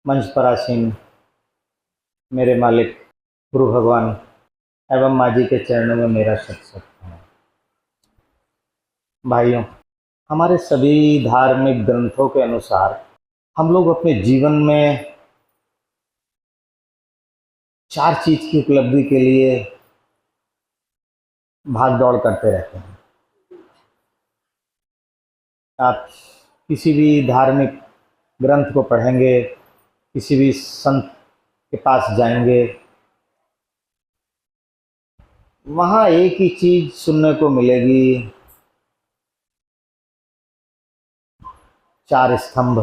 मंच पर आसीन मेरे मालिक गुरु भगवान एवं माँ जी के चरणों में मेरा शत शत प्रणाम। भाइयों, हमारे सभी धार्मिक ग्रंथों के अनुसार हम लोग अपने जीवन में चार चीज की उपलब्धि के लिए भाग दौड़ करते रहते हैं। आप किसी भी धार्मिक ग्रंथ को पढ़ेंगे, किसी भी संत के पास जाएंगे, वहाँ एक ही चीज सुनने को मिलेगी, चार स्तंभ।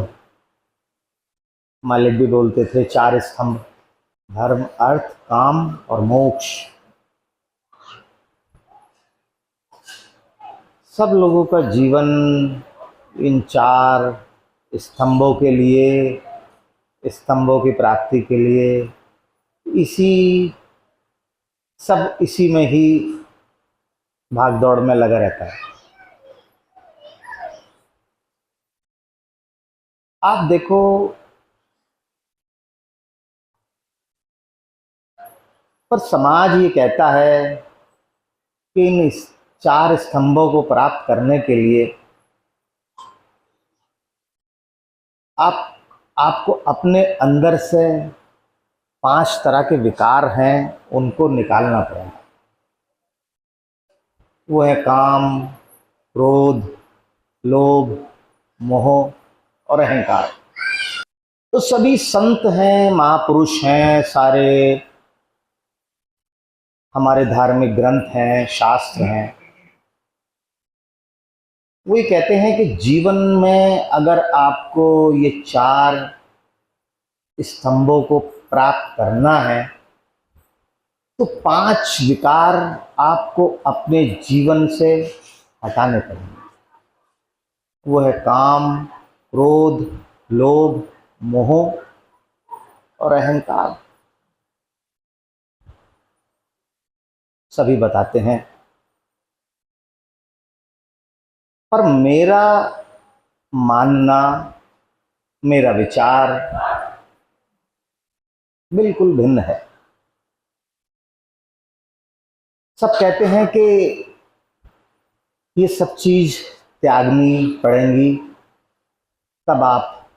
मालिक भी बोलते थे चार स्तंभ, धर्म, अर्थ, काम और मोक्ष। सब लोगों का जीवन इन चार स्तंभों के लिए, स्तंभों की प्राप्ति के लिए इसी में ही भाग दौड़ में लगा रहता है। आप देखो, पर समाज ये कहता है कि इन चार स्तंभों को प्राप्त करने के लिए आपको अपने अंदर से 5 तरह के विकार हैं, उनको निकालना पड़ेगा। वो है काम, क्रोध, लोभ, मोह और अहंकार। तो सभी संत हैं, महापुरुष हैं, सारे हमारे धार्मिक ग्रंथ हैं, शास्त्र हैं, वो ये कहते हैं कि जीवन में अगर आपको ये चार स्तंभों को प्राप्त करना है तो 5 विकार आपको अपने जीवन से हटाने पड़ेंगे। वो है काम, क्रोध, लोभ, मोह और अहंकार। सभी बताते हैं, पर मेरा मानना, मेरा विचार बिल्कुल भिन्न है। सब कहते हैं कि ये सब चीज त्यागनी पड़ेंगी, तब आप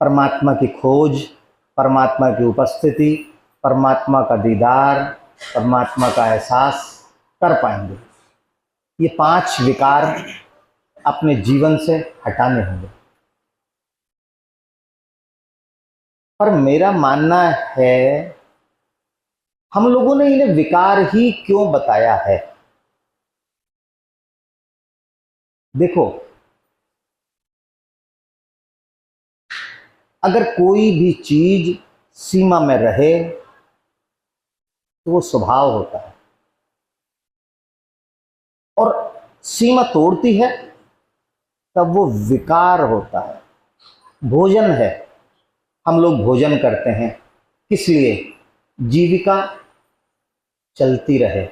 परमात्मा की खोज, परमात्मा की उपस्थिति, परमात्मा का दीदार, परमात्मा का एहसास कर पाएंगे। ये 5 विकार अपने जीवन से हटाने होंगे। पर मेरा मानना है, हम लोगों ने इन्हें विकार ही क्यों बताया है? देखो, अगर कोई भी चीज सीमा में रहे तो वो स्वभाव होता है, और सीमा तोड़ती है तब वो विकार होता है। भोजन है, हम लोग भोजन करते हैं किस लिए? जीविका चलती रहे।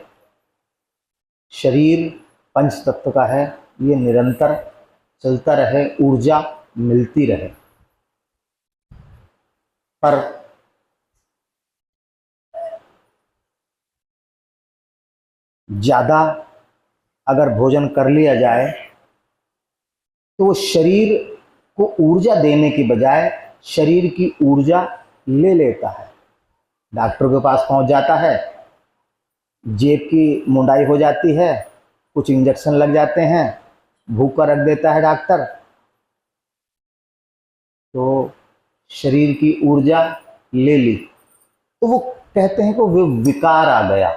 शरीर पंच तत्व का है, ये निरंतर चलता रहे, ऊर्जा मिलती रहे। पर ज्यादा अगर भोजन कर लिया जाए तो वो शरीर को ऊर्जा देने की बजाय शरीर की ऊर्जा ले लेता है। डॉक्टर के पास पहुंच जाता है, जेब की मुंडाई हो जाती है, कुछ इंजेक्शन लग जाते हैं, भूखा रख देता है डॉक्टर, तो शरीर की ऊर्जा ले ली, तो वो कहते हैं कि वो विकार आ गया,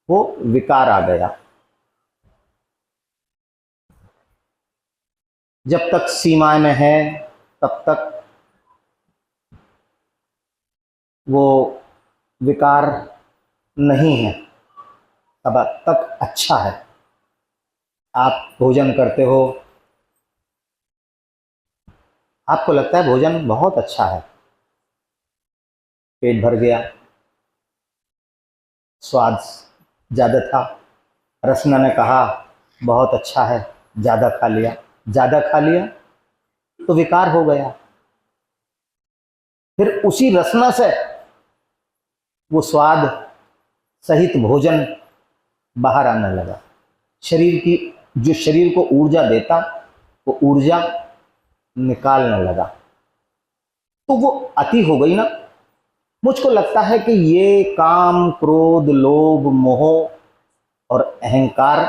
वो विकार आ गया। जब तक सीमा में है तब तक वो विकार नहीं है, तब तक अच्छा है। आप भोजन करते हो, आपको लगता है भोजन बहुत अच्छा है, पेट भर गया, स्वाद ज़्यादा था, रसना ने कहा बहुत अच्छा है, ज़्यादा खा लिया, ज़्यादा खा लिया तो विकार हो गया। फिर उसी रसना से वो स्वाद सहित भोजन बाहर आने लगा। शरीर की, जो शरीर को ऊर्जा देता, वो ऊर्जा निकालने लगा। तो वो अति हो गई ना। मुझको लगता है कि ये काम, क्रोध, लोभ, मोह और अहंकार,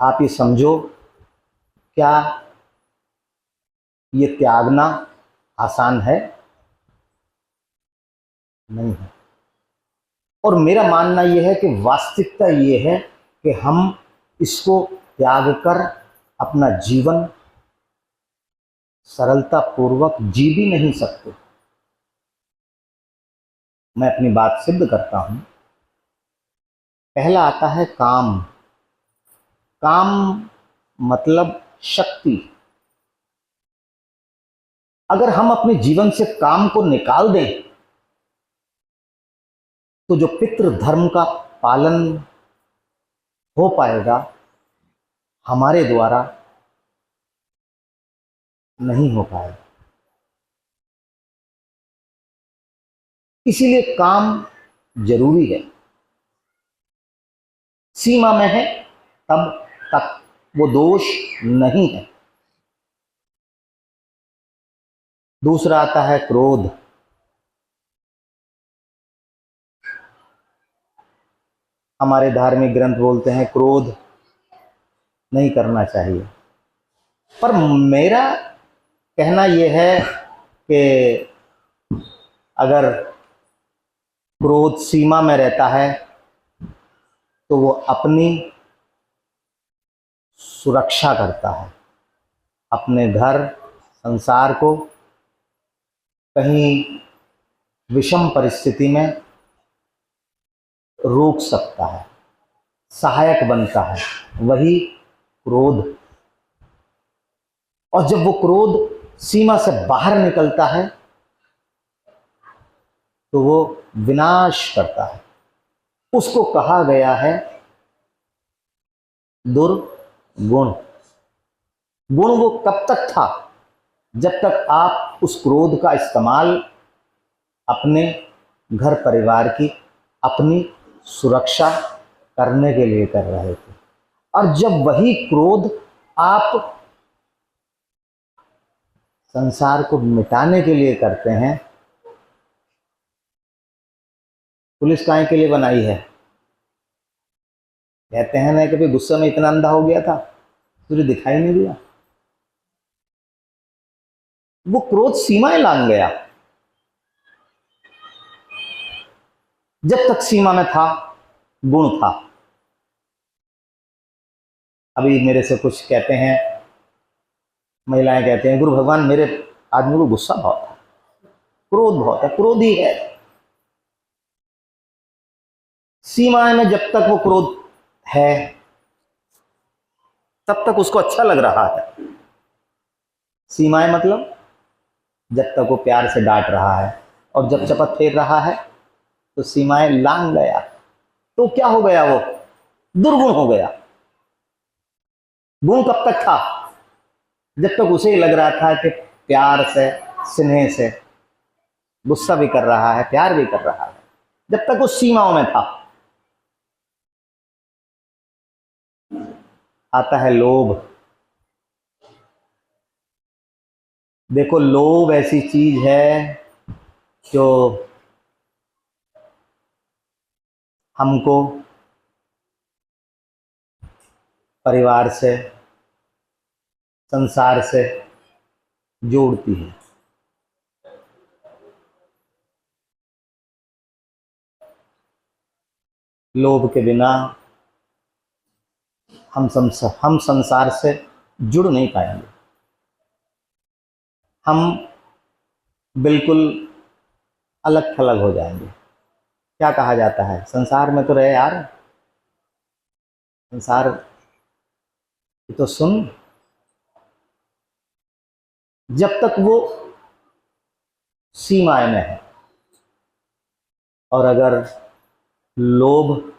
आप ये समझो, क्या ये त्यागना आसान है? नहीं है। और मेरा मानना यह है कि वास्तविकता ये है कि हम इसको त्याग कर अपना जीवन सरलता पूर्वक जी भी नहीं सकते। मैं अपनी बात सिद्ध करता हूं। पहला आता है काम। काम मतलब शक्ति। अगर हम अपने जीवन से काम को निकाल दें तो जो पितृ धर्म का पालन हो पाएगा हमारे द्वारा नहीं हो पाएगा। इसीलिए काम जरूरी है। सीमा में है तब तक वो दोष नहीं है। दूसरा आता है क्रोध। हमारे धार्मिक ग्रंथ बोलते हैं क्रोध नहीं करना चाहिए, पर मेरा कहना यह है कि अगर क्रोध सीमा में रहता है तो वो अपनी सुरक्षा करता है, अपने घर संसार को कहीं विषम परिस्थिति में रोक सकता है, सहायक बनता है, वही क्रोध। और जब वो क्रोध सीमा से बाहर निकलता है तो वो विनाश करता है। उसको कहा गया है दुर्गुण। गुण वो कब तक था? जब तक आप उस क्रोध का इस्तेमाल अपने घर परिवार की, अपनी सुरक्षा करने के लिए कर रहे थे। और जब वही क्रोध आप संसार को मिटाने के लिए करते हैं, पुलिस काहे के लिए बनाई है? कहते हैं ना, कभी गुस्से में इतना अंधा हो गया था तुझे दिखाई नहीं दिया। वो क्रोध सीमाएं लांघ गया। जब तक सीमा में था गुण था। अभी मेरे से कुछ कहते हैं, महिलाएं कहते हैं, गुरु भगवान मेरे आदमी को गुस्सा बहुत है, क्रोध बहुत है। क्रोधी है। सीमाएं में जब तक वो क्रोध है तब तक उसको अच्छा लग रहा है। सीमाएं मतलब जब तक वो प्यार से डांट रहा है, और जब चपत फेर रहा है तो सीमाएं लांघ गया। तो क्या हो गया? वो दुर्गुण हो गया। गुण कब तक था? जब तक उसे लग रहा था कि प्यार से, स्नेह से, गुस्सा भी कर रहा है, प्यार भी कर रहा है, जब तक उस सीमाओं में था। आता है लोभ। देखो, लोभ ऐसी चीज है जो हमको परिवार से, संसार से जोड़ती है। लोभ के बिना हम संसार से जुड़ नहीं पाएंगे। हम बिल्कुल अलग थलग हो जाएंगे। क्या कहा जाता है, संसार में तो रहे यार, संसार की तो सुन। जब तक वो सीमाएं में है, और अगर लोभ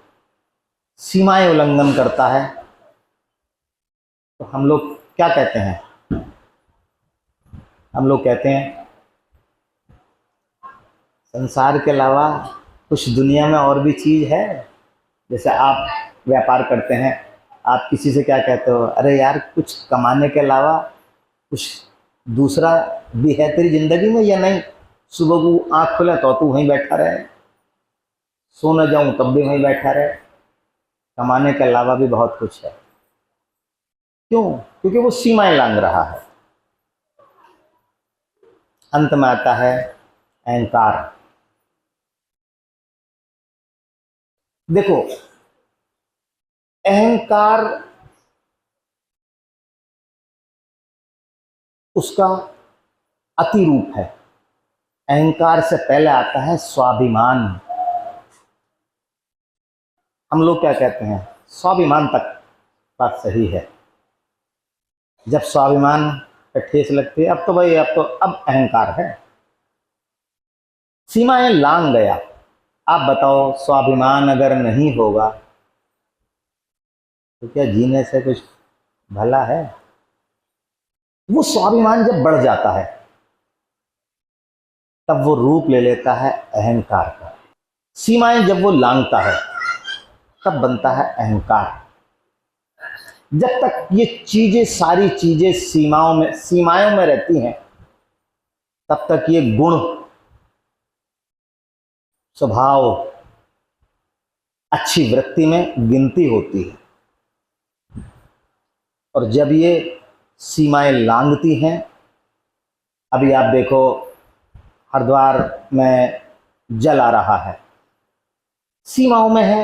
सीमाएं उल्लंघन करता है तो हम लोग क्या कहते हैं? हम लोग कहते हैं संसार के अलावा कुछ दुनिया में और भी चीज़ है। जैसे आप व्यापार करते हैं, आप किसी से क्या कहते हो, अरे यार कुछ कमाने के अलावा कुछ दूसरा भी है तेरी ज़िंदगी में या नहीं। सुबह को आँख खुले तो तू वहीं बैठा रहे, सो न जाऊँ तब भी वहीं बैठा रहे। कमाने के अलावा भी बहुत कुछ है। क्यों? क्योंकि वो सीमाएं लांघ रहा है। अंत में आता है अहंकार। देखो, अहंकार उसका अति रूप है। अहंकार से पहले आता है स्वाभिमान। हम लोग क्या कहते हैं, स्वाभिमान तक बात सही है। जब स्वाभिमान पे ठेस लगती है, अब तो भाई अब अहंकार है, सीमाएं लांघ गया। आप बताओ, स्वाभिमान अगर नहीं होगा तो क्या जीने से कुछ भला है? वो स्वाभिमान जब बढ़ जाता है तब वो रूप ले लेता है अहंकार का। सीमाएं जब वो लांघता है तब बनता है अहंकार। जब तक ये चीजें, सारी चीजें सीमाओं में रहती हैं, तब तक ये गुण, स्वभाव, अच्छी वृत्ति में गिनती होती है। और जब ये सीमाएं लांघती हैं, अभी आप देखो हरिद्वार में जल आ रहा है, सीमाओं में है,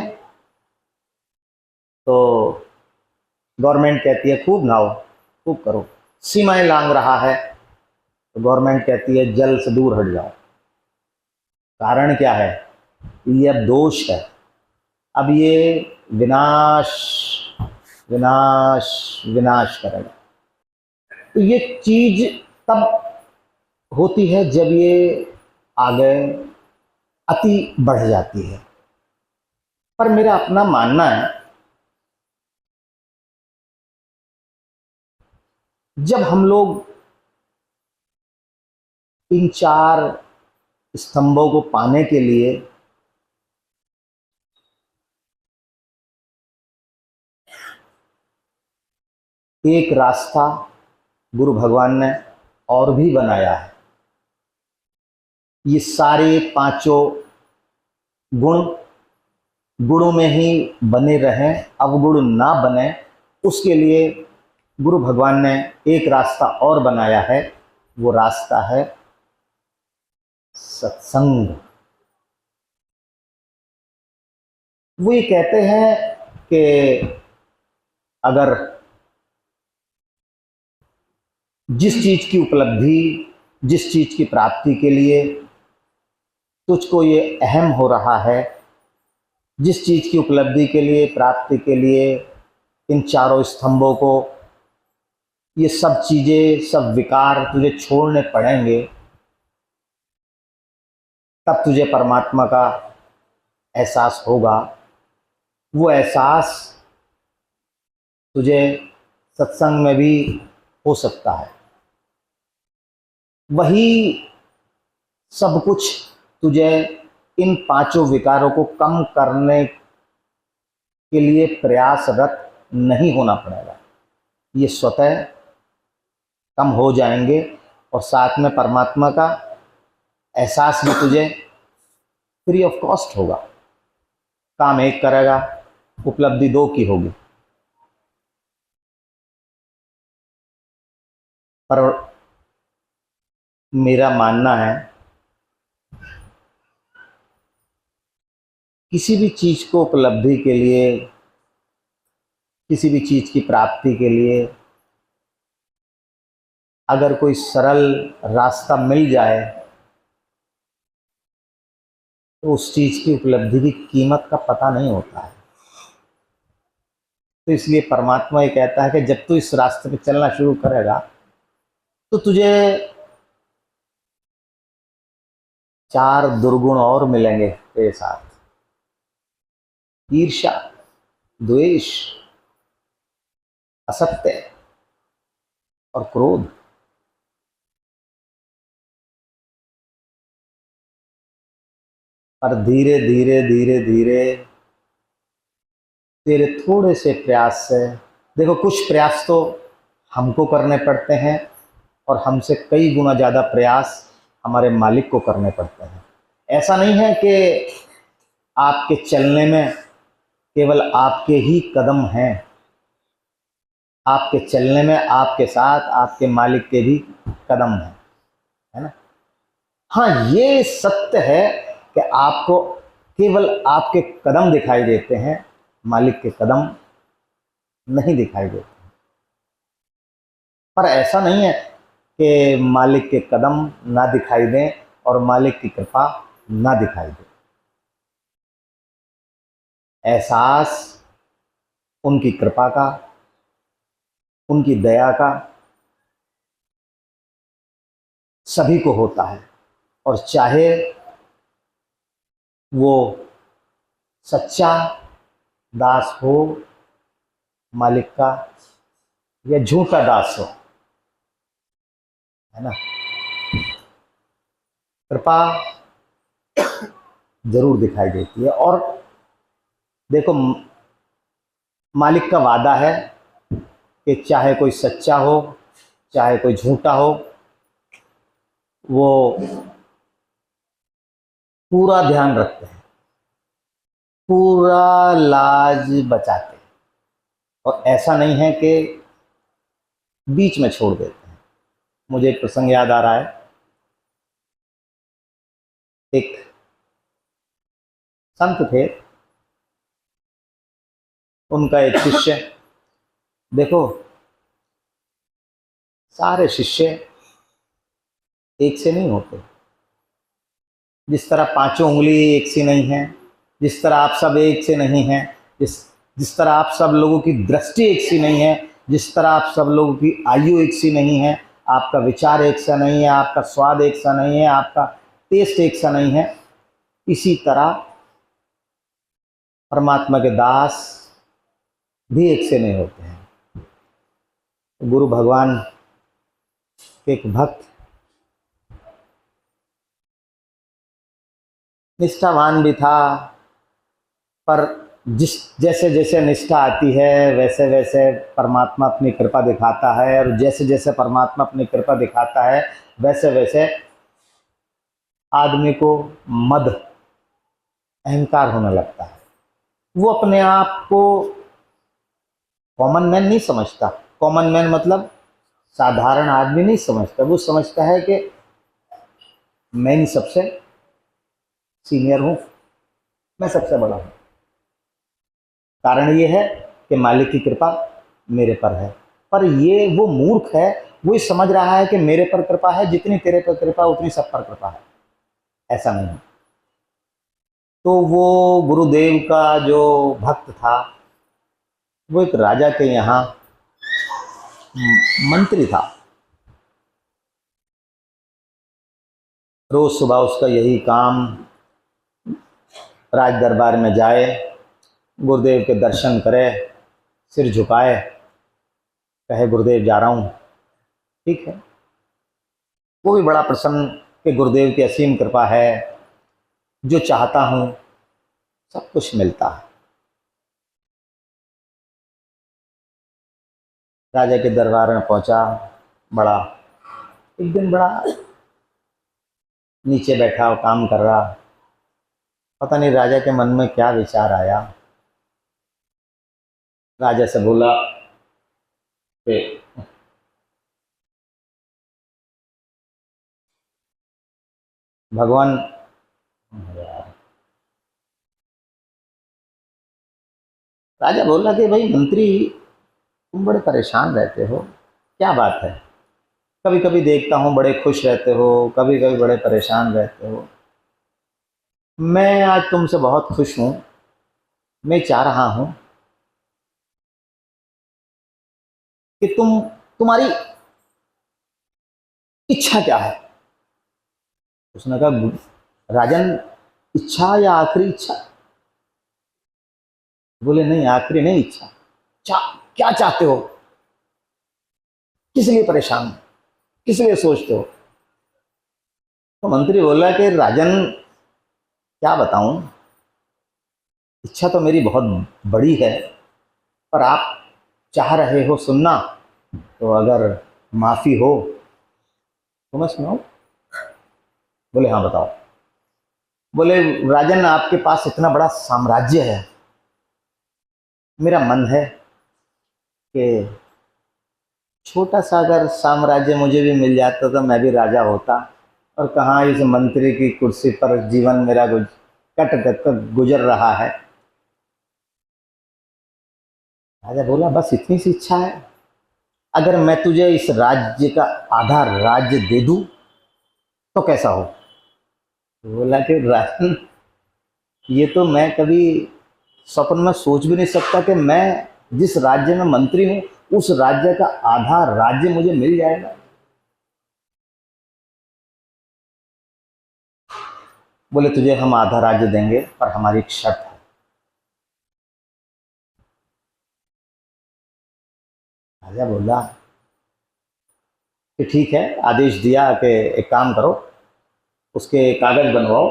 तो गवर्नमेंट कहती है खूब नहाओ, खूब करो। सीमाएं लांघ रहा है तो गवर्नमेंट कहती है जल से दूर हट जाओ। कारण क्या है? ये अब दोष है, अब ये विनाश विनाश विनाश करेगा। तो ये चीज तब होती है जब ये आगे अति बढ़ जाती है। पर मेरा अपना मानना है, जब हम लोग इन चार स्तंभों को पाने के लिए एक रास्ता गुरु भगवान ने और भी बनाया है, ये सारे पांचों गुणों में ही बने रहें, अवगुण ना बने, उसके लिए गुरु भगवान ने एक रास्ता और बनाया है। वो रास्ता है सत्संग। वो ये कहते हैं कि अगर जिस चीज की उपलब्धि, जिस चीज की प्राप्ति के लिए तुझको ये अहम हो रहा है, जिस चीज की उपलब्धि के लिए, प्राप्ति के लिए इन चारों स्तंभों को, ये सब चीजें, सब विकार तुझे छोड़ने पड़ेंगे, तब तुझे परमात्मा का एहसास होगा। वो एहसास तुझे सत्संग में भी हो सकता है। वही सब कुछ तुझे इन पांचों विकारों को कम करने के लिए प्रयासरत नहीं होना पड़ेगा, ये स्वतः कम हो जाएंगे। और साथ में परमात्मा का एहसास भी तुझे फ्री ऑफ कॉस्ट होगा। काम एक करेगा, उपलब्धि दो की होगी। पर मेरा मानना है, किसी भी चीज को उपलब्धि के लिए, किसी भी चीज की प्राप्ति के लिए अगर कोई सरल रास्ता मिल जाए तो उस चीज की उपलब्धि की कीमत का पता नहीं होता है। तो इसलिए परमात्मा ये कहता है कि जब तू इस रास्ते पे चलना शुरू करेगा तो तुझे चार दुर्गुण और मिलेंगे तेरे साथ: ईर्ष्या, द्वेष, असत्य और क्रोध। पर धीरे धीरे धीरे धीरे तेरे थोड़े से प्रयास से, देखो कुछ प्रयास तो हमको करने पड़ते हैं और हमसे कई गुना ज़्यादा प्रयास हमारे मालिक को करने पड़ते हैं। ऐसा नहीं है कि आपके चलने में केवल आपके ही कदम हैं, आपके चलने में आपके साथ आपके मालिक के भी कदम हैं, है ना। हाँ, ये सत्य है कि आपको केवल आपके कदम दिखाई देते हैं, मालिक के कदम नहीं दिखाई देते। पर ऐसा नहीं है कि मालिक के कदम ना दिखाई दें और मालिक की कृपा ना दिखाई दे। एहसास उनकी कृपा का, उनकी दया का सभी को होता है, और चाहे वो सच्चा दास हो मालिक का या झूठा दास हो, है ना। कृपा जरूर दिखाई देती है। और देखो, मालिक का वादा है कि चाहे कोई सच्चा हो चाहे कोई झूठा हो, वो पूरा ध्यान रखते हैं, पूरा लाज बचाते हैं, और ऐसा नहीं है कि बीच में छोड़ देते हैं। मुझे एक प्रसंग याद आ रहा है। एक संत थे, उनका एक शिष्य, देखो सारे शिष्य एक से नहीं होते। जिस तरह पांचों उंगली एक सी नहीं है, जिस तरह आप सब एक से नहीं हैं, जिस तरह आप सब लोगों की दृष्टि एक सी नहीं है, जिस तरह आप सब लोगों की आयु एक सी नहीं है, आपका विचार एक सा नहीं है, आपका स्वाद एक सा नहीं है, आपका टेस्ट एक सा नहीं है, इसी तरह परमात्मा के दास भी एक से नहीं होते हैं। गुरु भगवान के एक भक्त निष्ठावान भी था, पर जैसे जैसे निष्ठा आती है वैसे वैसे परमात्मा अपनी कृपा दिखाता है, और जैसे जैसे परमात्मा अपनी कृपा दिखाता है वैसे वैसे आदमी को मद, अहंकार होने लगता है। वो अपने आप को कॉमन मैन नहीं समझता। कॉमन मैन मतलब साधारण आदमी नहीं समझता। वो समझता है कि मैं ही सबसे सीनियर हूँ, मैं सबसे बड़ा हूँ। कारण ये है कि मालिक की कृपा मेरे पर है। पर ये वो मूर्ख है, वो ये समझ रहा है कि मेरे पर कृपा है, जितनी तेरे पर कृपा उतनी सब पर कृपा है। ऐसा नहीं है। तो वो गुरुदेव का जो भक्त था, वो एक राजा के यहाँ मंत्री था। रोज सुबह उसका यही काम, राज दरबार में जाए, गुरुदेव के दर्शन करे, सिर झुकाए, कहे गुरुदेव जा रहा हूँ। ठीक है, वो भी बड़ा प्रसन्न कि गुरुदेव की असीम कृपा है, जो चाहता हूँ सब कुछ मिलता है। राजा के दरबार में पहुंचा, बड़ा एक दिन बड़ा नीचे बैठा काम कर रहा। पता नहीं राजा के मन में क्या विचार आया। राजा से बोला कि भगवान, राजा बोला कि भाई मंत्री, तुम बड़े परेशान रहते हो, क्या बात है? कभी कभी देखता हूँ बड़े खुश रहते हो, कभी कभी बड़े परेशान रहते हो। मैं आज तुमसे बहुत खुश हूँ। मैं चाह रहा हूँ कि तुम्हारी इच्छा क्या है? उसने कहा राजन, इच्छा या आखिरी इच्छा? बोले नहीं, आखिरी नहीं, इच्छा। क्या चाहते हो? किस लिए परेशान हो? किस लिए सोचते हो? तो मंत्री बोला कि राजन, क्या बताऊं, इच्छा तो मेरी बहुत बड़ी है, पर आप चाह रहे हो सुनना, तो अगर माफी हो तो मैं सुनाऊं। बोले हाँ बताओ। बोले राजन, आपके पास इतना बड़ा साम्राज्य है, मेरा मन है कि छोटा सा अगर साम्राज्य मुझे भी मिल जाता तो मैं भी राजा होता, और कहाँ इस मंत्री की कुर्सी पर जीवन मेरा कट कट कर गुजर रहा है। राजा बोला बस इतनी सी इच्छा है, अगर मैं तुझे इस राज्य का आधा राज्य दे दूं तो कैसा हो। बोला कि राजन, ये तो मैं कभी स्वप्न में सोच भी नहीं सकता कि मैं जिस राज्य में मंत्री हूं उस राज्य का आधा राज्य मुझे मिल जाएगा। बोले तुझे हम आधा राज्य देंगे, पर हमारी एक शर्त है। राजा बोला कि ठीक है, आदेश दिया कि एक काम करो, उसके कागज बनवाओ।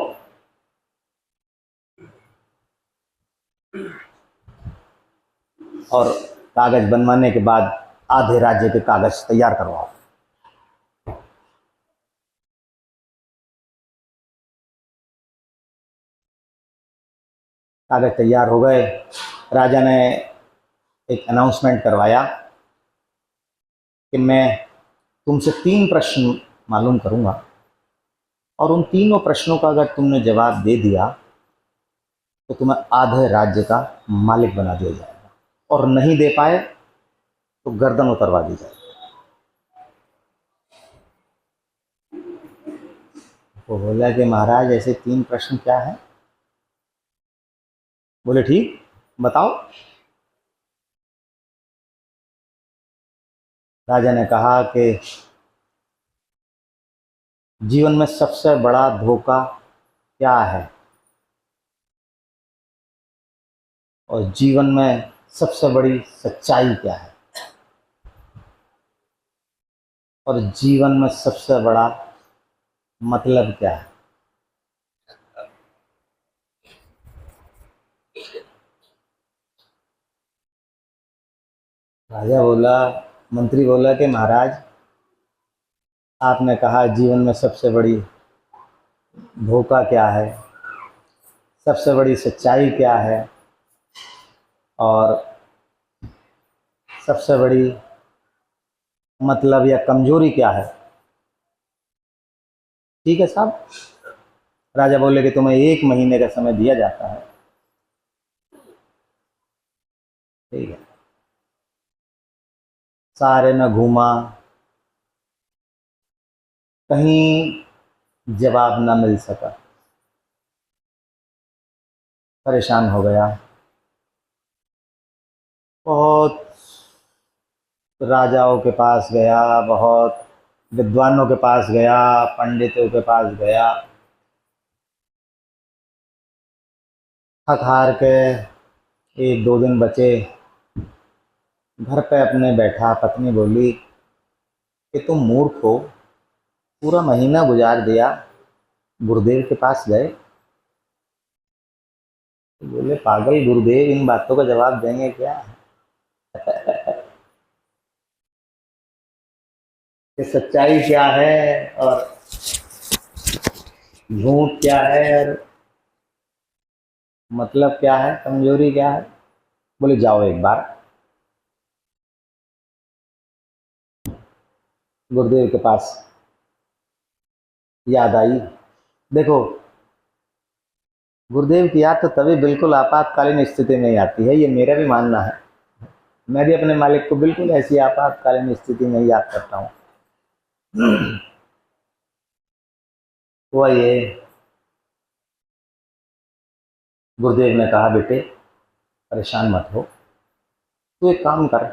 और कागज बनवाने के बाद आधे राज्य के कागज तैयार करवाओ। कागज तैयार हो गए। राजा ने एक अनाउंसमेंट करवाया कि मैं तुमसे 3 प्रश्न मालूम करूंगा, और उन तीनों प्रश्नों का अगर तुमने जवाब दे दिया तो तुम्हें आधे राज्य का मालिक बना दिया जाएगा, और नहीं दे पाए तो गर्दन उतरवा दी जाएगी। वो बोला कि महाराज ऐसे 3 प्रश्न क्या है। बोले ठीक, बताओ। राजा ने कहा कि जीवन में सबसे बड़ा धोखा क्या है, और जीवन में सबसे बड़ी सच्चाई क्या है, और जीवन में सबसे बड़ा मतलब क्या है। राजा बोला, मंत्री बोला कि महाराज, आपने कहा जीवन में सबसे बड़ी धोखा क्या है, सबसे बड़ी सच्चाई क्या है, और सबसे बड़ी मतलब या कमजोरी क्या है। ठीक है साहब। राजा बोले कि तुम्हें 1 महीने का समय दिया जाता है। ठीक है। सारे में घूमा, कहीं जवाब ना मिल सका, परेशान हो गया। बहुत राजाओं के पास गया, बहुत विद्वानों के पास गया, पंडितों के पास गया। थक हार के 1-2 दिन बचे, घर पे अपने बैठा, पत्नी बोली कि तुम मूर्ख हो, पूरा महीना गुजार दिया, गुरुदेव के पास गए। तो बोले पागल, गुरुदेव इन बातों का जवाब देंगे क्या। कि सच्चाई क्या है और झूठ क्या है, और मतलब क्या है, कमजोरी क्या है। बोले जाओ एक बार गुरुदेव के पास। याद आई, देखो गुरुदेव की याद तो तभी बिल्कुल आपातकालीन स्थिति में ही आती है, ये मेरा भी मानना है। मैं भी अपने मालिक को बिल्कुल ऐसी आपातकालीन स्थिति में ही याद करता हूँ। हुआ ये, गुरुदेव ने कहा बेटे परेशान मत हो, तू एक काम कर,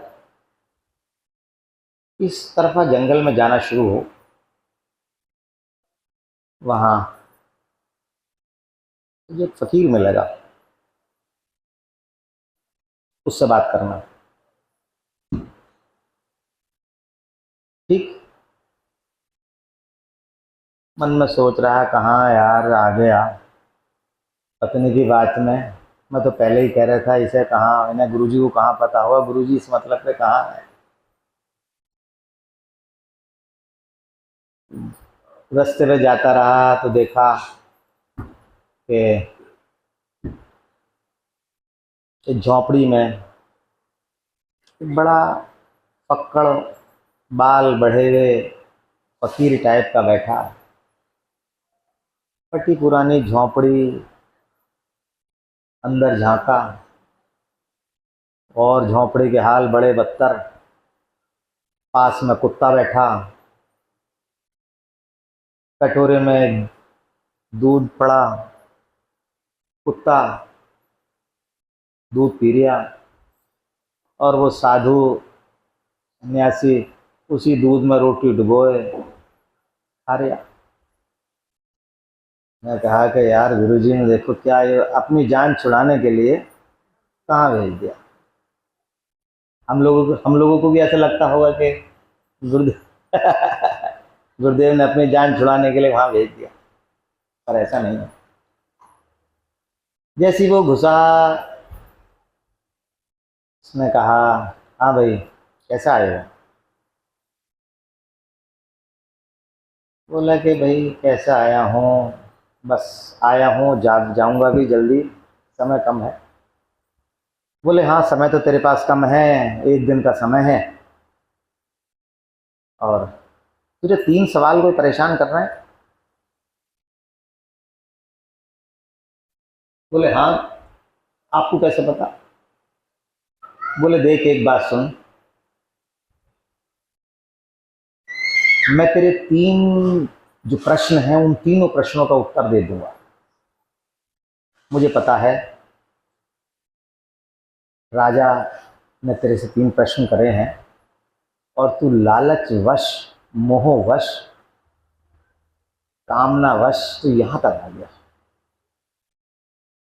इस तरफा जंगल में जाना शुरू हो, वहां तुझे एक फकीर मिलेगा, उससे बात करना। ठीक। मन में सोच रहा है कहाँ यार आ गया, पत्नी की बात में मैं तो पहले ही कह रहा था, इसे कहाँ, इन्हें गुरुजी को कहाँ पता होगा, गुरुजी इस मतलब पे कहाँ है। रास्ते में जाता रहा तो देखा कि एक झोपड़ी में एक बड़ा पक्कड़, बाल बढ़े हुए फकीर टाइप का बैठा, फटी पुरानी झोपड़ी, अंदर झांका और झोपड़ी के हाल बड़े बदतर। पास में कुत्ता बैठा, कटोरे में दूध पड़ा, कुत्ता दूध पी रिया और वो साधु सन्यासी उसी दूध में रोटी डुबोए खा रिया। मैं कहा कि यार गुरुजी ने देखो क्या ये अपनी जान छुड़ाने के लिए कहाँ भेज दिया। हम लोगों को भी ऐसा लगता होगा कि गुरुदेव गुरुदेव ने अपनी जान छुड़ाने के लिए वहां भेज दिया, पर ऐसा नहीं है। जैसी वो घुसा, उसने कहा हाँ भाई कैसा आएगा। बोला कि भाई कैसा आया हूँ, बस आया हूँ, जाऊंगा भी जल्दी, समय कम है। बोले हाँ समय तो तेरे पास कम है, एक दिन का समय है, और तुझे 3 सवाल कोई परेशान कर रहे हैं। बोले हाँ, आपको कैसे पता। बोले देख एक बात सुन, मैं तेरे 3 जो प्रश्न हैं उन तीनों प्रश्नों का उत्तर दे दूंगा। मुझे पता है राजा ने तेरे से 3 प्रश्न करे हैं और तू लालच वश, मोहवश, कामना वश तो यहां तक आ गया।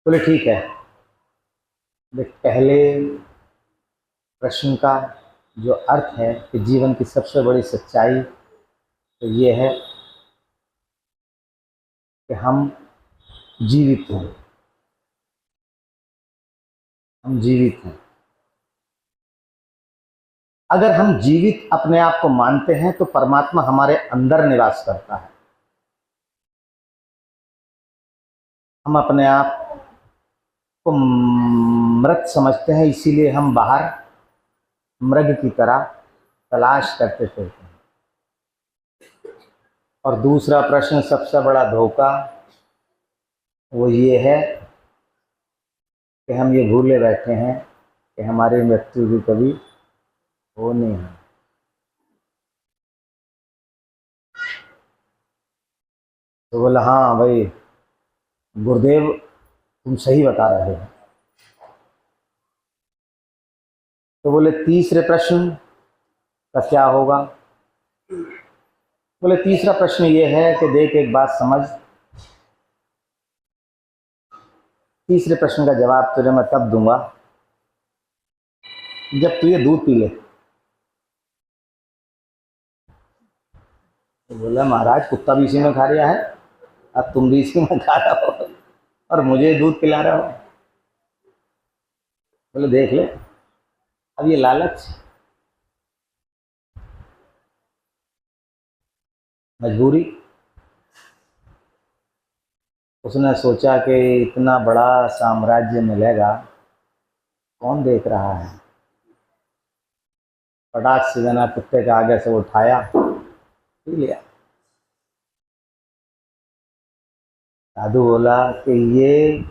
बोले ठीक है। देख पहले प्रश्न का जो अर्थ है कि जीवन की सबसे बड़ी सच्चाई तो ये है कि हम जीवित हैं, हम जीवित हैं। अगर हम जीवित अपने आप को मानते हैं तो परमात्मा हमारे अंदर निवास करता है। हम अपने आप को मृत समझते हैं, इसीलिए हम बाहर मृग की तरह तलाश करते फिरते हैं। और दूसरा प्रश्न सबसे बड़ा धोखा वो ये है कि हम ये भूले बैठे हैं कि हमारी मृत्यु भी कभी होनी है। तो बोला हाँ भाई गुरुदेव तुम सही बता रहे हो। तो बोले तीसरे प्रश्न का क्या होगा। बोले तीसरा प्रश्न ये है कि देख एक बात समझ, तीसरे प्रश्न का जवाब तुझे मैं तब दूंगा जब तू ये दूध पी ले। तो बोला महाराज कुत्ता भी इसी में खा रहा है, अब तुम भी इसी में खा रहे हो और मुझे दूध पिला रहे हो। बोले देख ले, अब ये लालच, मजबूरी। उसने सोचा कि इतना बड़ा साम्राज्य मिलेगा, कौन देख रहा है। फटाक से जना कुत्ते के आगे से उठाया, पी लिया। साधु बोला कि ये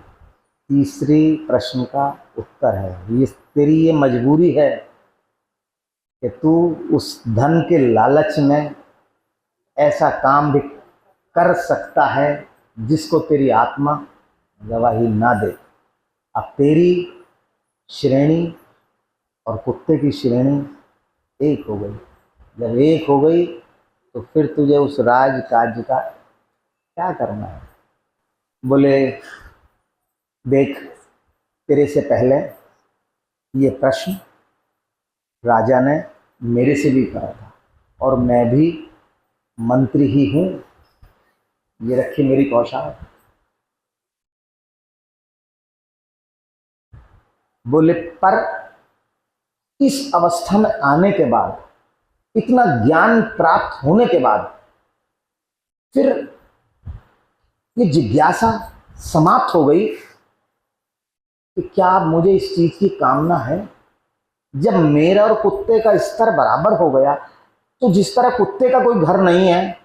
तीसरी प्रश्न का उत्तर है, ये तेरी ये मजबूरी है कि तू उस धन के लालच में ऐसा काम भी कर सकता है जिसको तेरी आत्मा गवाही ना दे। अब तेरी श्रेणी और कुत्ते की श्रेणी एक हो गई। जब एक हो गई तो फिर तुझे उस राज काज का क्या करना है। बोले देख तेरे से पहले ये प्रश्न राजा ने मेरे से भी करा था और मैं भी मंत्री ही हूँ, ये रखी मेरी कौशाल। बोले पर इस अवस्था में आने के बाद, इतना ज्ञान प्राप्त होने के बाद, फिर ये जिज्ञासा समाप्त हो गई कि क्या मुझे इस चीज की कामना है। जब मेरा और कुत्ते का स्तर बराबर हो गया, तो जिस तरह कुत्ते का कोई घर नहीं है,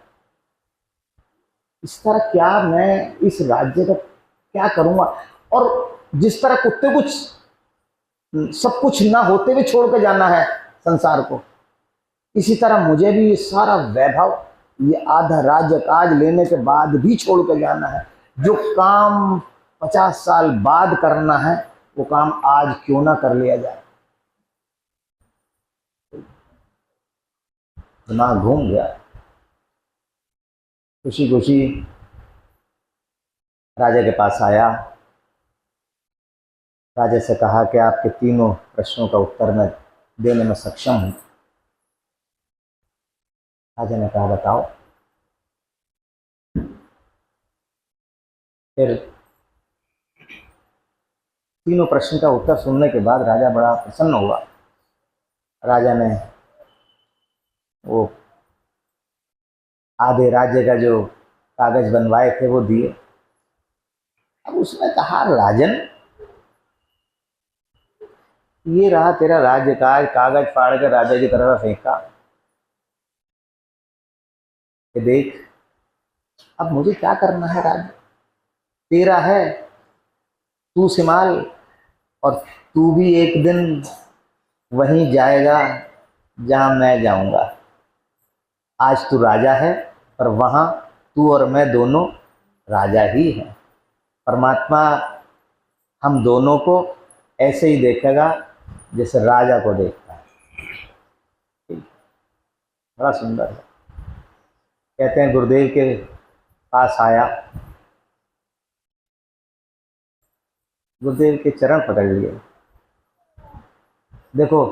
इस तरह क्या मैं इस राज्य का क्या करूंगा। और जिस तरह कुत्ते कुछ सब कुछ ना होते हुए छोड़ के जाना है संसार को, इसी तरह मुझे भी ये सारा वैभव, ये आधा राज्य काज लेने के बाद भी छोड़ के जाना है। जो काम 50 साल बाद करना है, वो काम आज क्यों ना कर लिया जाए। दिमाग घूम गया। खुशी खुशी राजा के पास आया, राजा से कहा कि आपके तीनों प्रश्नों का उत्तर मैं देने में सक्षम हूं। राजा ने कहा बताओ। फिर तीनों प्रश्न का उत्तर सुनने के बाद राजा बड़ा प्रसन्न हुआ। राजा ने वो आधे राज्य का जो कागज बनवाए थे वो दिए। अब उसने कहा राजन, ये रहा तेरा राज्य काज, कागज फाड़ कर राजा की तरफ फेंका कि देख अब मुझे क्या करना है। राज्य तेरा है, तू संभाल, और तू भी एक दिन वहीं जाएगा जहां मैं जाऊंगा। आज तू राजा है, और वहां तू और मैं दोनों राजा ही हैं। परमात्मा हम दोनों को ऐसे ही देखेगा जैसे राजा को देखता है। बड़ा सुंदर है। कहते हैं गुरुदेव के पास आया, गुरुदेव के चरण पकड़ लिए। देखो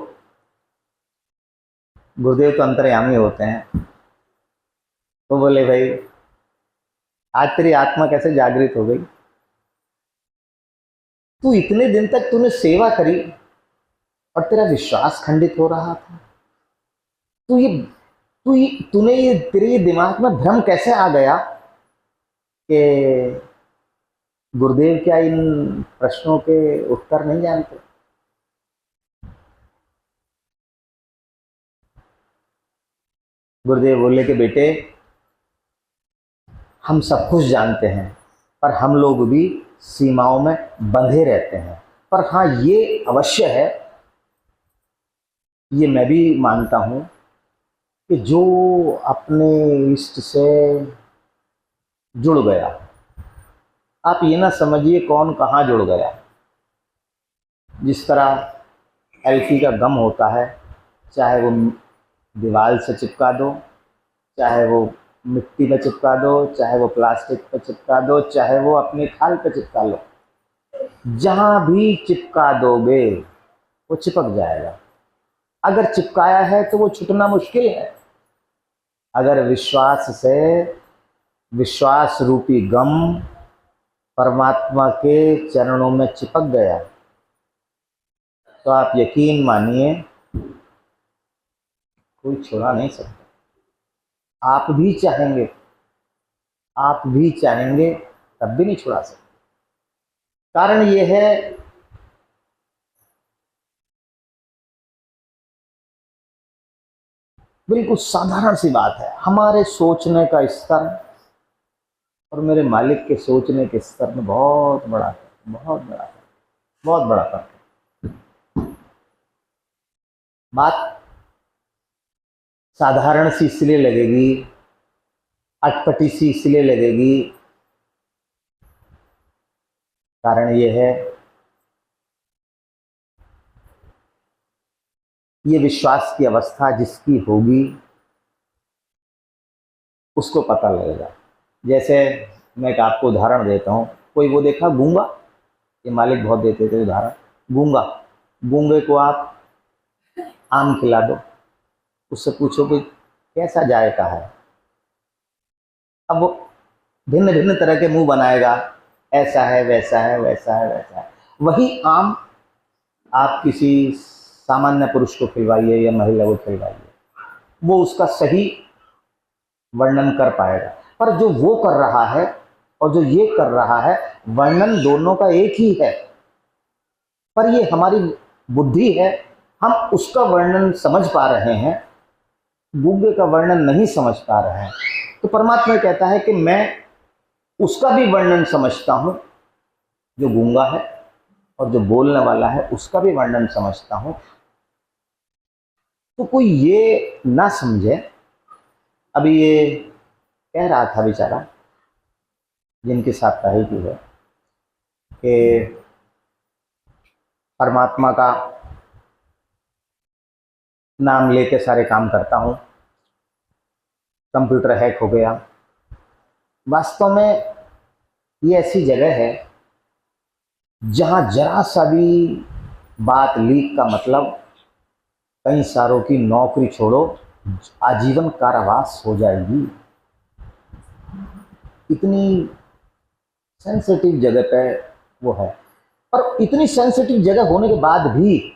गुरुदेव तो अंतर्यामी होते हैं। तो बोले भाई आज तेरी आत्मा कैसे जागृत हो गई। तू इतने दिन तक तूने सेवा करी और तेरा विश्वास खंडित हो रहा था। तूने ये तेरे ये दिमाग में भ्रम कैसे आ गया कि गुरुदेव क्या इन प्रश्नों के उत्तर नहीं जानते। गुरुदेव बोले कि बेटे हम सब कुछ जानते हैं, पर हम लोग भी सीमाओं में बंधे रहते हैं। पर हाँ ये अवश्य है, ये मैं भी मानता हूं कि जो अपने इष्ट से जुड़ गया, आप ये ना समझिए कौन कहाँ जुड़ गया। जिस तरह एल्फी का गम होता है, चाहे वो दीवार से चिपका दो, चाहे वो मिट्टी पे चिपका दो, चाहे वो प्लास्टिक पे चिपका दो, चाहे वो अपने खाल पे चिपका लो, जहां भी चिपका दोगे वो चिपक जाएगा। अगर चिपकाया है तो वो छूटना मुश्किल है। अगर विश्वास से, विश्वास रूपी गम परमात्मा के चरणों में चिपक गया, तो आप यकीन मानिए कोई छुड़ा नहीं सकता। आप भी चाहेंगे तब भी नहीं छुड़ा सकते। कारण ये है बिल्कुल साधारण सी बात है, हमारे सोचने का स्तर और मेरे मालिक के सोचने के स्तर में बहुत बड़ा है, बहुत बड़ा है, बहुत बड़ा फर्क है। बात साधारण सी इसलिए लगेगी, अटपटी सी इसलिए लगेगी, कारण ये है ये विश्वास की अवस्था जिसकी होगी उसको पता लगेगा। जैसे मैं एक आपको उदाहरण देता हूँ। कोई वो देखा गूंगा, ये मालिक बहुत देते थे उदाहरण, गूंगा, गूंगे को आप आम खिला दो, उससे पूछो कि कैसा जायका है, अब वो भिन्न भिन्न तरह के मुंह बनाएगा, ऐसा है, वैसा है, वैसा है, वैसा है। वही आम आप किसी सामान्य पुरुष को खिलवाइए या महिला को खिलवाइए, वो उसका सही वर्णन कर पाएगा। पर जो वो कर रहा है और जो ये कर रहा है, वर्णन दोनों का एक ही है, पर ये हमारी बुद्धि है, हम उसका वर्णन समझ पा रहे हैं, गूंगे का वर्णन नहीं समझ पा रहे हैं। तो परमात्मा कहता है कि मैं उसका भी वर्णन समझता हूं जो गूंगा है, और जो बोलने वाला है उसका भी वर्णन समझता हूं। तो कोई ये ना समझे, अभी ये कह रहा था बेचारा जिनके साथ पढ़ाई की है कि परमात्मा का नाम लेके सारे काम करता हूं, कंप्यूटर हैक हो गया। वास्तव में ये ऐसी जगह है जहां जरा सा भी बात लीक का मतलब कई सारों की नौकरी छोड़ो, आजीवन कारावास हो जाएगी। इतनी सेंसिटिव जगह पे वो है। पर इतनी सेंसिटिव जगह होने के बाद भी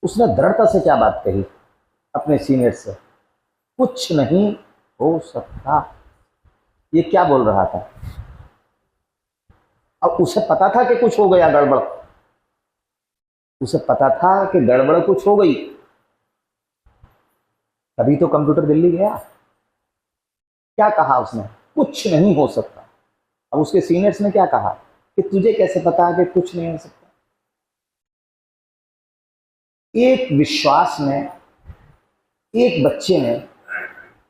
उसने दृढ़ता से क्या बात कही अपने सीनियर से, कुछ नहीं हो सकता। ये क्या बोल रहा था? अब उसे पता था कि कुछ हो गया गड़बड़, उसे पता था कि गड़बड़ कुछ हो गई, तभी तो कंप्यूटर दिल्ली गया। क्या कहा उसने? कुछ नहीं हो सकता। अब उसके सीनियर्स ने क्या कहा कि तुझे कैसे पता कि कुछ नहीं हो सकता? एक विश्वास ने, एक बच्चे ने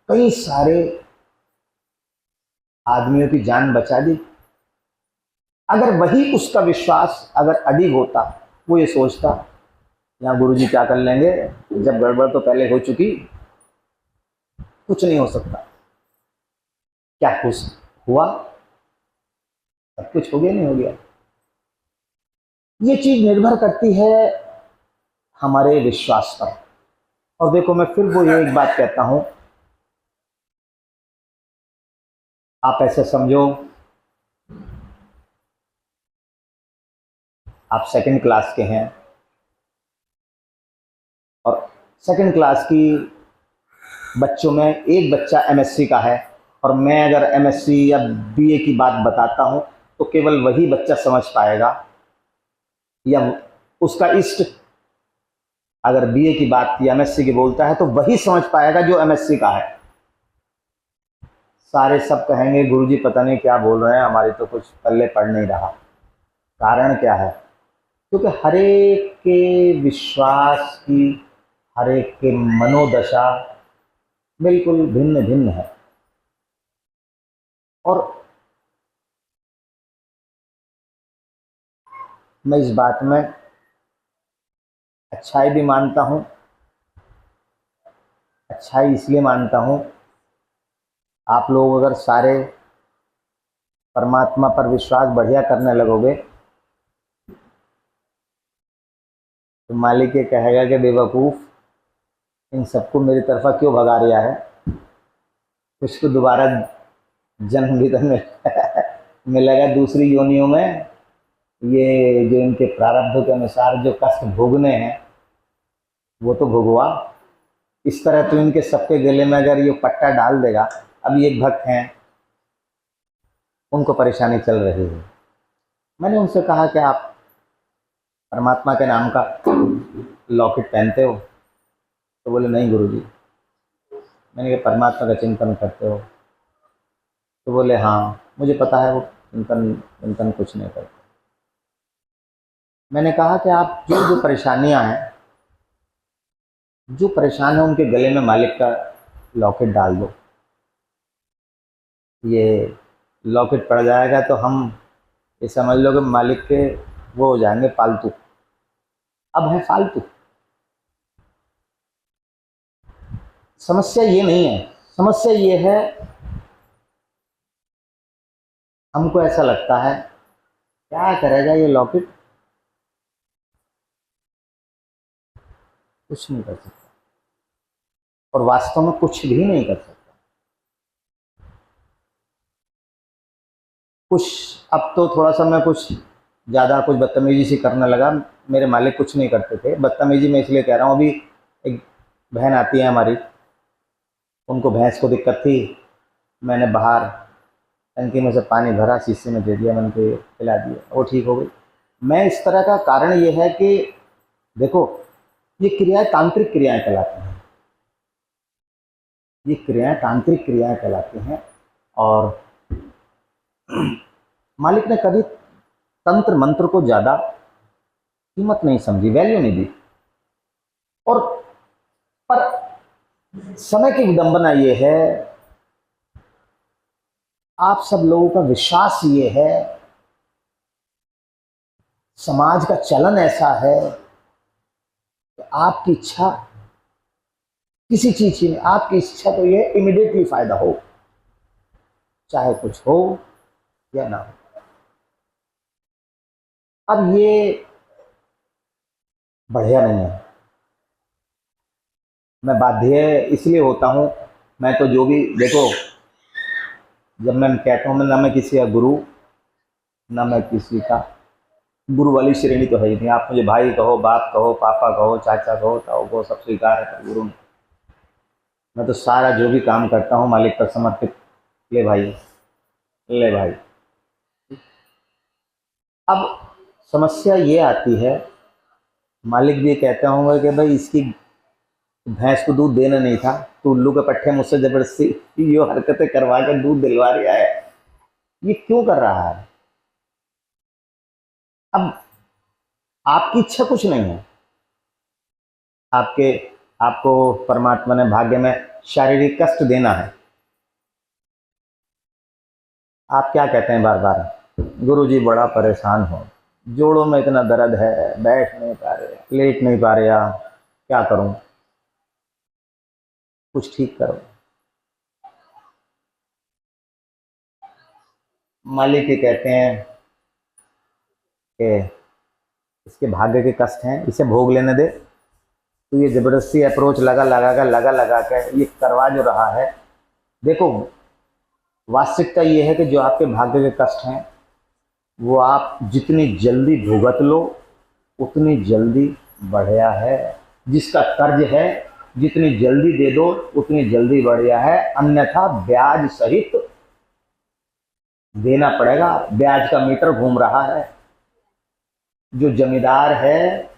कई सारे आदमियों की जान बचा दी। अगर वही उसका विश्वास अगर अडिग होता, वो ये सोचता यहाँ गुरुजी क्या कर लेंगे, जब गड़बड़ तो पहले हो चुकी, कुछ नहीं हो सकता। क्या खुश हुआ? सब कुछ हो गया, नहीं हो गया। ये चीज निर्भर करती है हमारे विश्वास पर। और देखो, मैं फिर वो ये एक बात कहता हूं, आप ऐसे समझो आप सेकंड क्लास के हैं और सेकंड क्लास की बच्चों में एक बच्चा एमएससी का है, और मैं अगर एमएससी या बीए की बात बताता हूं तो केवल वही बच्चा समझ पाएगा, या उसका इष्ट अगर बीए की बात या एमएससी की बोलता है तो वही समझ पाएगा जो एमएससी का है। सारे सब कहेंगे गुरुजी पता नहीं क्या बोल रहे हैं, हमारी तो कुछ पल्ले पड़ नहीं रहा। कारण क्या है? क्योंकि हर एक के विश्वास की, हर एक के मनोदशा बिल्कुल भिन्न भिन्न है। और मैं इस बात में अच्छाई भी मानता हूं। अच्छाई इसलिए मानता हूं, आप लोग अगर सारे परमात्मा पर विश्वास बढ़िया करने लगोगे तो मालिक ये कहेगा कि बेवकूफ़, इन सबको मेरी तरफा क्यों भगा रहा है, उसको दोबारा जन्म भी तो मिलेगा दूसरी योनियों में। ये जो इनके प्रारब्ध के अनुसार जो कष्ट भोगने हैं वो तो भोगवा। इस तरह तो इनके सबके गले में अगर ये पट्टा डाल देगा। अब ये भक्त हैं, उनको परेशानी चल रही है। मैंने उनसे कहा कि आप परमात्मा के नाम का लॉकेट पहनते हो? तो बोले नहीं गुरुजी। मैंने कहा परमात्मा का चिंतन करते हो? तो बोले हाँ, मुझे पता है वो चिंतन चिंतन कुछ नहीं करते। मैंने कहा कि आप जो जो परेशानियां हैं, जो परेशान है, उनके गले में मालिक का लॉकेट डाल दो। ये लॉकेट पड़ जाएगा तो हम ये समझ लो कि मालिक के वो हो जाएंगे पालतू। अब है फालतू। समस्या ये नहीं है, समस्या ये है हमको ऐसा लगता है क्या करेगा ये लॉकेट, कुछ नहीं कर सकता, और वास्तव में कुछ भी नहीं कर सकता। कुछ अब तो थोड़ा सा मैं कुछ ज़्यादा कुछ बदतमीजी से करने लगा। मेरे मालिक कुछ नहीं करते थे। बदतमीजी मैं इसलिए कह रहा हूँ, अभी एक बहन आती है हमारी, उनको भैंस को दिक्कत थी, मैंने बाहर टंकी में से पानी भरा, शीशे में दे दिया, मैंने उनको पिला दिया, वो ठीक हो गई। मैं इस तरह का कारण ये है कि देखो, ये क्रियाएं तांत्रिक क्रियाएं कहलाती हैं, ये क्रियाएं तांत्रिक क्रियाएं कहलाती हैं। और मालिक ने कभी तंत्र मंत्र को ज़्यादा कीमत नहीं समझी, वैल्यू नहीं दी। और पर समय की विडंबना ये है, आप सब लोगों का विश्वास ये है, समाज का चलन ऐसा है कि आपकी इच्छा किसी चीज की नहीं, आपकी इच्छा तो ये इमीडिएटली फायदा हो, चाहे कुछ हो या ना हो। अब ये बढ़िया नहीं है। मैं बाध्य इसलिए होता हूं, मैं तो जो भी देखो, जब मैं कहता हूं, मैं ना मैं किसी का गुरु, ना मैं किसी का, गुरु वाली श्रेणी तो है ही नहीं। आप मुझे भाई कहो, बाप कहो, पापा कहो, चाचा कहो, ताऊ कहो, सब स्वीकार है, गुरु नहीं। मैं तो सारा जो भी काम करता हूँ मालिक पर समर्पित। ले भाई, ले भाई। अब समस्या ये आती है, मालिक भी कहते होंगे कि भाई इसकी भैंस को दूध देना नहीं था, तो उल्लू के पट्टे मुझसे जबरदस्ती ये हरकतें करवा कर दूध दिलवा रहा है, ये क्यों कर रहा है? अब आपकी इच्छा कुछ नहीं है, आपके आपको परमात्मा ने भाग्य में शारीरिक कष्ट देना है। आप क्या कहते हैं बार बार, गुरुजी बड़ा परेशान हो, जोड़ों में इतना दर्द है, बैठ नहीं पा रहे, लेट नहीं पा रहे, क्या करूं, कुछ ठीक करो। मालिक ये कहते हैं कि इसके भाग्य के कष्ट हैं, इसे भोग लेने दे। तो ये जबरदस्ती अप्रोच लगा कर ये करवा जो रहा है। देखो, वास्तविकता ये है कि जो आपके भाग्य के कष्ट हैं वो आप जितनी जल्दी भुगत लो उतनी जल्दी बढ़िया है। जिसका कर्ज है जितनी जल्दी दे दो उतनी जल्दी बढ़िया है, अन्यथा ब्याज सहित देना पड़ेगा। ब्याज का मीटर घूम रहा है। जो जमींदार है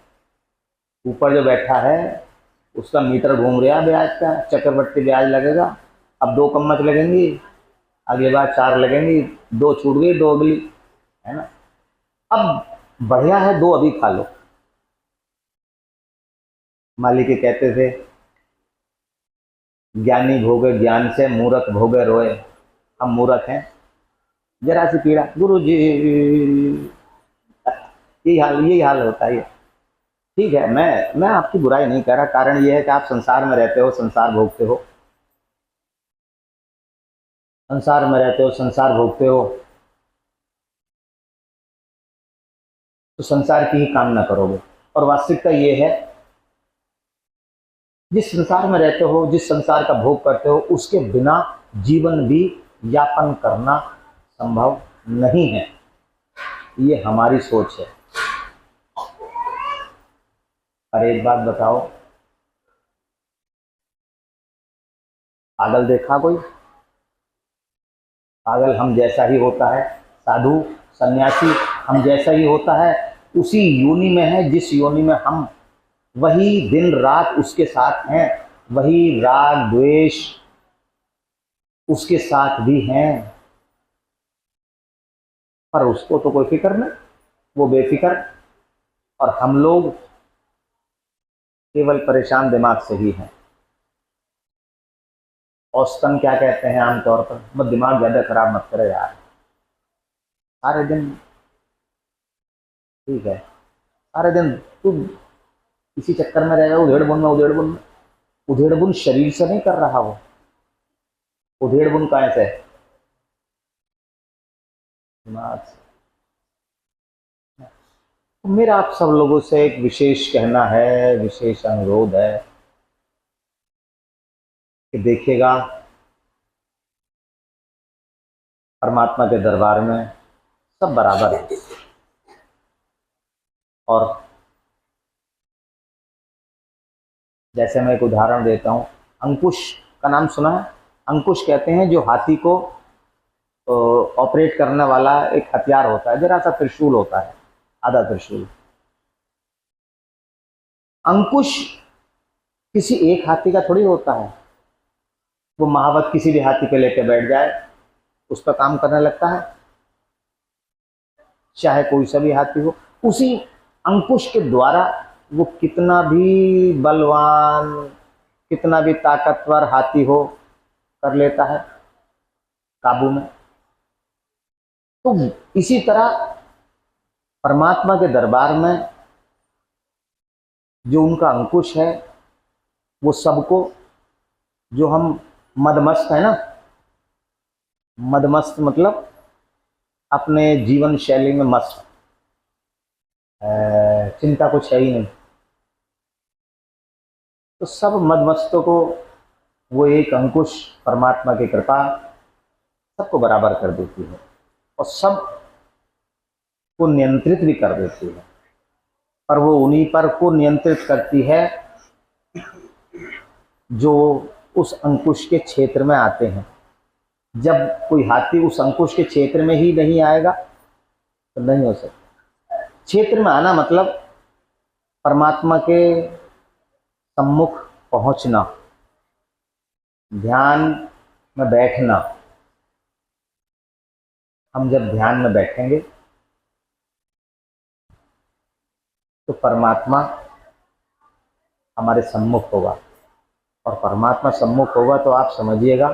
ऊपर जो बैठा है उसका मीटर घूम रहा है ब्याज का, चक्रवृद्धि ब्याज लगेगा। अब 2 कम्मच लगेंगी, अगली बार 4 लगेंगी, 2 छूट गई, 2 अगली, है ना। अब बढ़िया है, 2 अभी खा लो। मालिक के कहते थे, ज्ञानी भोगे ज्ञान से, मूर्ख भोगे रोए। हम मूर्ख हैं, जरा सी पीड़ा, गुरु जी, यही हाल होता है। ठीक है, मैं आपकी बुराई नहीं कर रहा, कारण यह है कि आप संसार में रहते हो, संसार भोगते हो, संसार में रहते हो, संसार भोगते हो, तो संसार की ही कामना करोगे। और वास्तविकता ये है, जिस संसार में रहते हो, जिस संसार का भोग करते हो, उसके बिना जीवन भी यापन करना संभव नहीं है। ये हमारी सोच है। और एक बात बताओ, पागल देखा कोई? पागल हम जैसा ही होता है, साधु सन्यासी हम जैसा ही होता है, उसी योनि में है जिस योनि में हम, वही दिन रात उसके साथ हैं, वही राग द्वेष उसके साथ भी हैं, पर उसको तो कोई फिक्र नहीं, वो बेफिक्र। और हम लोग केवल परेशान दिमाग से ही हैं। औसतन क्या कहते हैं आमतौर पर, मत दिमाग ज्यादा खराब मत करे यार, सारे दिन ठीक है, सारे दिन तू इसी चक्कर में रहेगा, उधेड़ बुन में, उधेड़ बुन में। उधेड़ बुन शरीर से नहीं कर रहा, वो उधेड़ बुन कहाँ से? दिमाग से। तो मेरा आप सब लोगों से एक विशेष कहना है, विशेष अनुरोध है कि देखिएगा, परमात्मा के दरबार में सब बराबर है। और जैसे मैं एक उदाहरण देता हूँ, अंकुश का नाम सुना है? अंकुश कहते हैं जो हाथी को ऑपरेट करने वाला एक हथियार होता है, जरा सा त्रिशूल होता है, आधा त्रिशूल। अंकुश किसी एक हाथी का थोड़ी होता है, वो महावत किसी भी हाथी पे लेके बैठ जाए, उस पर काम करने लगता है, चाहे कोई सा भी हाथी हो। उसी अंकुश के द्वारा वो कितना भी बलवान, कितना भी ताकतवर हाथी हो, कर लेता है काबू में। तो इसी तरह परमात्मा के दरबार में जो उनका अंकुश है, वो सबको, जो हम मदमस्त है ना, मदमस्त मतलब अपने जीवन शैली में मस्त, चिंता कुछ है ही नहीं, तो सब मदमस्तों को वो एक अंकुश परमात्मा की कृपा सबको बराबर कर देती है और सब को नियंत्रित भी कर देती है। पर वो उन्हीं पर को नियंत्रित करती है जो उस अंकुश के क्षेत्र में आते हैं। जब कोई हाथी उस अंकुश के क्षेत्र में ही नहीं आएगा तो नहीं हो सकता। क्षेत्र में आना मतलब परमात्मा के सम्मुख पहुंचना, ध्यान में बैठना। हम जब ध्यान में बैठेंगे तो परमात्मा हमारे सम्मुख होगा, और परमात्मा सम्मुख होगा तो आप समझिएगा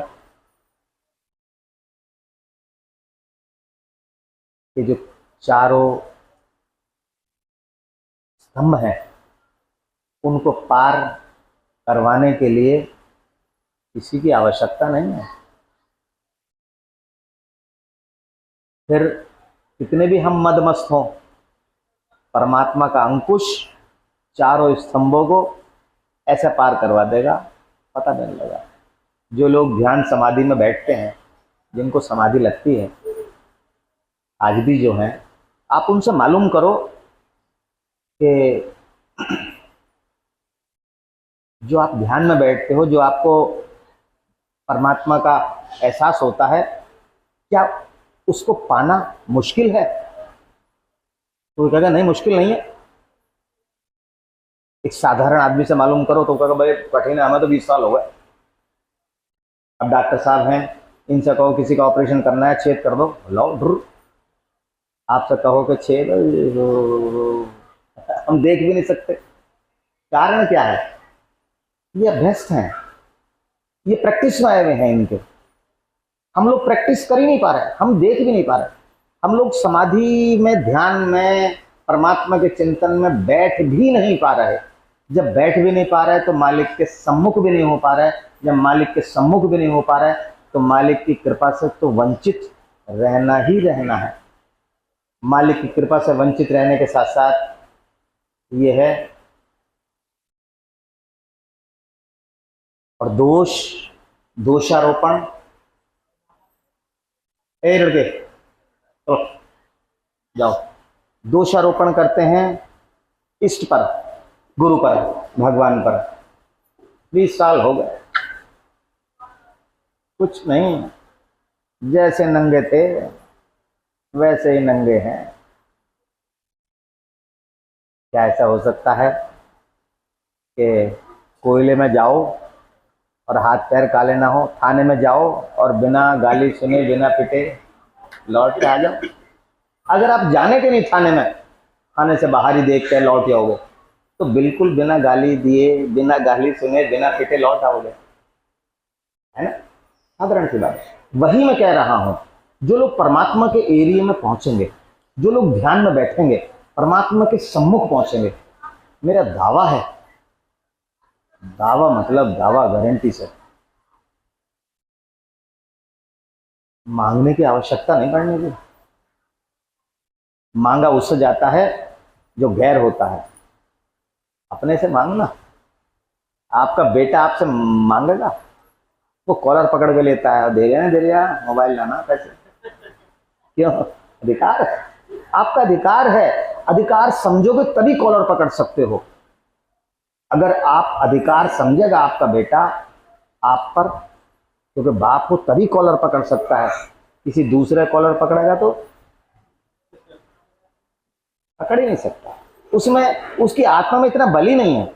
कि जो चारों स्तंभ हैं उनको पार करवाने के लिए किसी की आवश्यकता नहीं है। फिर कितने भी हम मदमस्त हों, परमात्मा का अंकुश चारों स्तंभों को ऐसे पार करवा देगा, पता नहीं लगा। जो लोग ध्यान समाधि में बैठते हैं, जिनको समाधि लगती है आज भी जो हैं, आप उनसे मालूम करो कि जो आप ध्यान में बैठते हो, जो आपको परमात्मा का एहसास होता है, क्या उसको पाना मुश्किल है? तो कहेगा नहीं, मुश्किल नहीं है। एक साधारण आदमी से मालूम करो तो कहेगा भाई कठिन है, हमें तो 20 साल हो गए। अब डॉक्टर साहब हैं, इनसे कहो किसी का ऑपरेशन करना है, छेद कर दो, लो ढुर। आपसे कहो कि छेद, हम देख भी नहीं सकते। कारण क्या है? ये अभ्यस्त हैं, ये प्रैक्टिस में आए हुए हैं इनके। हम लोग प्रैक्टिस कर ही नहीं पा रहे, हम देख भी नहीं पा रहे। हम लोग समाधि में, ध्यान में, परमात्मा के चिंतन में बैठ भी नहीं पा रहे। जब बैठ भी नहीं पा रहे तो मालिक के सम्मुख भी नहीं हो पा रहा है। जब मालिक के सम्मुख भी नहीं हो पा रहा है तो मालिक की कृपा से तो वंचित रहना ही रहना है। मालिक की कृपा से वंचित रहने के साथ साथ ये है, और दोषारोपण। ए लड़के तो जाओ, दोषारोपण करते हैं इष्ट पर, गुरु पर, भगवान पर। 20 साल हो गए, कुछ नहीं, जैसे नंगे थे वैसे ही नंगे हैं। क्या ऐसा हो सकता है कि कोयले में जाओ और हाथ पैर काले ना हो, थाने में जाओ और बिना गाली सुने, बिना पिटे लौट के आ जाओ? अगर आप जाने के नहीं थाने में, थाने से बाहर ही देख के लौट जाओगे तो बिल्कुल बिना गाली दिए, बिना गाली सुने, बिना पिटे लौट आओगे, है ना? साधारण सी बात। वही मैं कह रहा हूं, जो लोग परमात्मा के एरिया में पहुंचेंगे, जो लोग ध्यान में बैठेंगे, परमात्मा के सम्मुख पहुंचेंगे, मेरा दावा है, दावा मतलब दावा, गारंटी से, मांगने की आवश्यकता नहीं पड़ने की। मांगा उससे जाता है जो गैर होता है। अपने से मांगना। आपका बेटा आपसे मांगेगा, वो कॉलर पकड़ के लेता है, दे रहे दे रहा, मोबाइल लाना, पैसे। क्यों? अधिकार है, आपका अधिकार है। अधिकार समझोगे तभी कॉलर पकड़ सकते हो। अगर आप अधिकार समझेगा आपका बेटा आप पर, क्योंकि बाप को तभी कॉलर पकड़ सकता है, किसी दूसरे कॉलर पकड़ेगा तो पकड़ ही नहीं सकता। उसमें उसकी आत्मा में इतना बल ही नहीं है।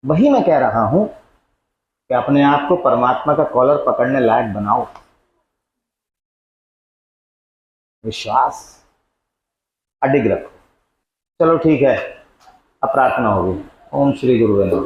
वही मैं कह रहा हूं कि अपने आप को परमात्मा का कॉलर पकड़ने लायक बनाओ। विश्वास अडिग रखो। चलो ठीक है, अब प्रार्थना होगी। ओम श्री गुरुवे नमः।